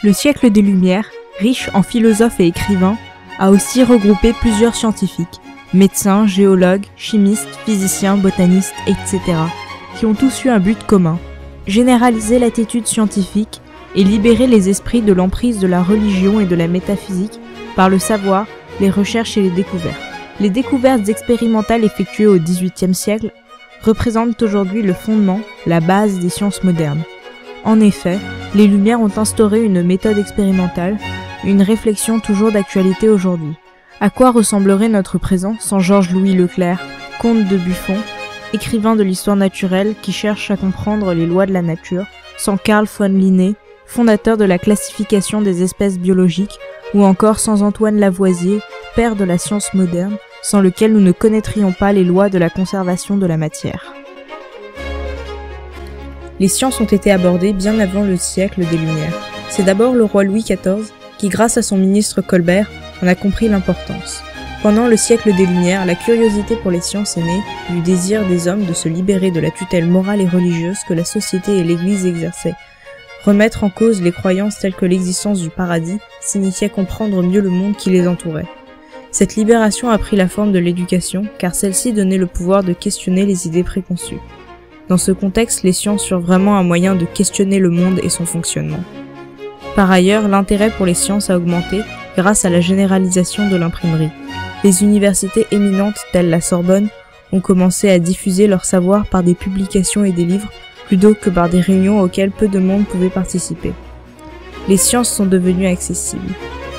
Le siècle des Lumières, riche en philosophes et écrivains, a aussi regroupé plusieurs scientifiques, médecins, géologues, chimistes, physiciens, botanistes, etc., qui ont tous eu un but commun, généraliser l'attitude scientifique et libérer les esprits de l'emprise de la religion et de la métaphysique par le savoir, les recherches et les découvertes. Les découvertes expérimentales effectuées au XVIIIe siècle représentent aujourd'hui le fondement, la base des sciences modernes. En effet, les Lumières ont instauré une méthode expérimentale, une réflexion toujours d'actualité aujourd'hui. À quoi ressemblerait notre présent sans Georges-Louis Leclerc, comte de Buffon, écrivain de l'histoire naturelle qui cherche à comprendre les lois de la nature, sans Carl von Linné, fondateur de la classification des espèces biologiques, ou encore sans Antoine Lavoisier, père de la science moderne, sans lequel nous ne connaîtrions pas les lois de la conservation de la matière. Les sciences ont été abordées bien avant le siècle des Lumières. C'est d'abord le roi Louis XIV qui, grâce à son ministre Colbert, en a compris l'importance. Pendant le siècle des Lumières, la curiosité pour les sciences est née du désir des hommes de se libérer de la tutelle morale et religieuse que la société et l'Église exerçaient. Remettre en cause les croyances telles que l'existence du paradis signifiait comprendre mieux le monde qui les entourait. Cette libération a pris la forme de l'éducation, car celle-ci donnait le pouvoir de questionner les idées préconçues. Dans ce contexte, les sciences furent vraiment un moyen de questionner le monde et son fonctionnement. Par ailleurs, l'intérêt pour les sciences a augmenté grâce à la généralisation de l'imprimerie. Les universités éminentes telles la Sorbonne ont commencé à diffuser leur savoir par des publications et des livres plutôt que par des réunions auxquelles peu de monde pouvait participer. Les sciences sont devenues accessibles.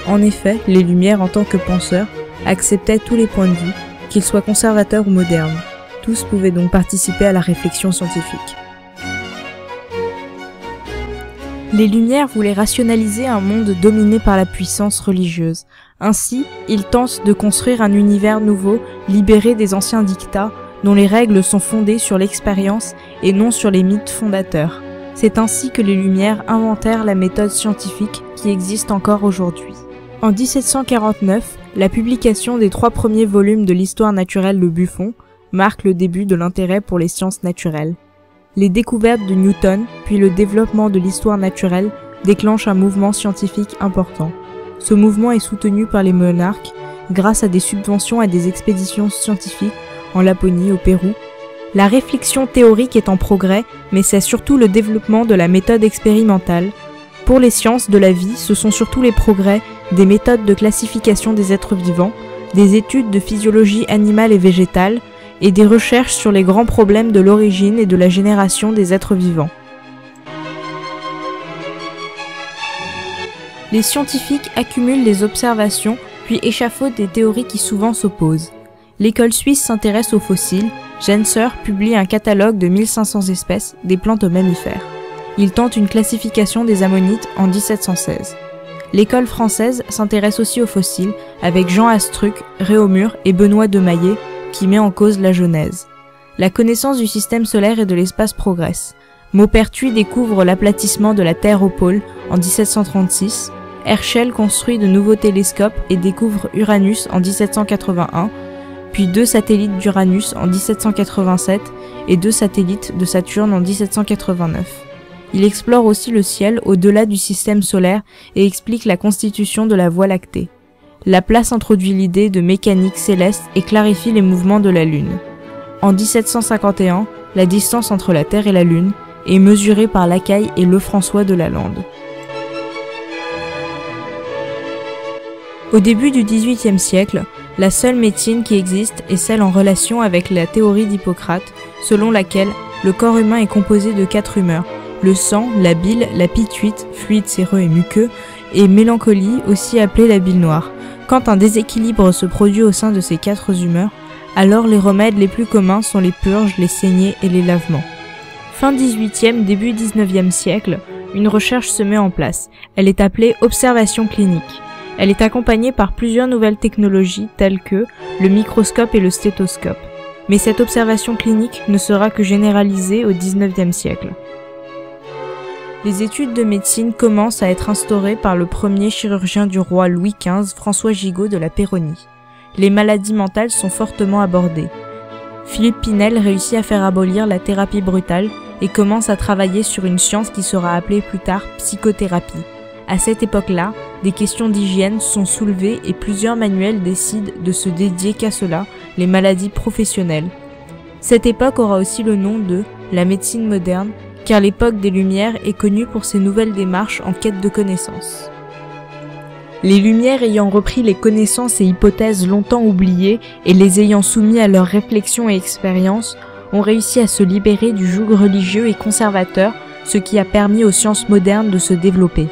En effet, les Lumières en tant que penseurs acceptaient tous les points de vue, qu'ils soient conservateurs ou modernes. Tous pouvaient donc participer à la réflexion scientifique. Les Lumières voulaient rationaliser un monde dominé par la puissance religieuse. Ainsi, ils tentent de construire un univers nouveau, libéré des anciens dictats, dont les règles sont fondées sur l'expérience et non sur les mythes fondateurs. C'est ainsi que les Lumières inventèrent la méthode scientifique qui existe encore aujourd'hui. En 1749, la publication des 3 premiers volumes de l'histoire naturelle de Buffon marque le début de l'intérêt pour les sciences naturelles. Les découvertes de Newton, puis le développement de l'histoire naturelle déclenchent un mouvement scientifique important. Ce mouvement est soutenu par les monarques grâce à des subventions à des expéditions scientifiques en Laponie, au Pérou. La réflexion théorique est en progrès, mais c'est surtout le développement de la méthode expérimentale. Pour les sciences de la vie, ce sont surtout les progrès des méthodes de classification des êtres vivants, des études de physiologie animale et végétale, et des recherches sur les grands problèmes de l'origine et de la génération des êtres vivants. Les scientifiques accumulent des observations, puis échafaudent des théories qui souvent s'opposent. L'école suisse s'intéresse aux fossiles. Genser publie un catalogue de 1500 espèces des plantes aux mammifères. Il tente une classification des ammonites en 1716. L'école française s'intéresse aussi aux fossiles, avec Jean Astruc, Réaumur et Benoît de Maillet, qui met en cause la Genèse. La connaissance du système solaire et de l'espace progresse. Maupertuis découvre l'aplatissement de la Terre au pôle en 1736. Herschel construit de nouveaux télescopes et découvre Uranus en 1781, puis 2 satellites d'Uranus en 1787 et 2 satellites de Saturne en 1789. Il explore aussi le ciel au-delà du système solaire et explique la constitution de la Voie lactée. Laplace introduit l'idée de mécanique céleste et clarifie les mouvements de la Lune. En 1751, la distance entre la Terre et la Lune est mesurée par Lacaille et Lefrançois de Lalande. Au début du XVIIIe siècle, la seule médecine qui existe est celle en relation avec la théorie d'Hippocrate, selon laquelle le corps humain est composé de 4 humeurs, le sang, la bile, la pituite, fluide séreux et muqueux, et mélancolie, aussi appelée la bile noire. Quand un déséquilibre se produit au sein de ces 4 humeurs, alors les remèdes les plus communs sont les purges, les saignées et les lavements. Fin 18e, début 19e siècle, une recherche se met en place. Elle est appelée observation clinique. Elle est accompagnée par plusieurs nouvelles technologies telles que le microscope et le stéthoscope. Mais cette observation clinique ne sera que généralisée au XIXe siècle. Les études de médecine commencent à être instaurées par le premier chirurgien du roi Louis XV, François Gigot de la Péronie. Les maladies mentales sont fortement abordées. Philippe Pinel réussit à faire abolir la thérapie brutale et commence à travailler sur une science qui sera appelée plus tard psychothérapie. À cette époque-là, des questions d'hygiène sont soulevées et plusieurs manuels décident de se dédier qu'à cela, les maladies professionnelles. Cette époque aura aussi le nom de la médecine moderne, car l'époque des Lumières est connue pour ses nouvelles démarches en quête de connaissances. Les Lumières ayant repris les connaissances et hypothèses longtemps oubliées et les ayant soumis à leurs réflexions et expériences, ont réussi à se libérer du joug religieux et conservateur, ce qui a permis aux sciences modernes de se développer.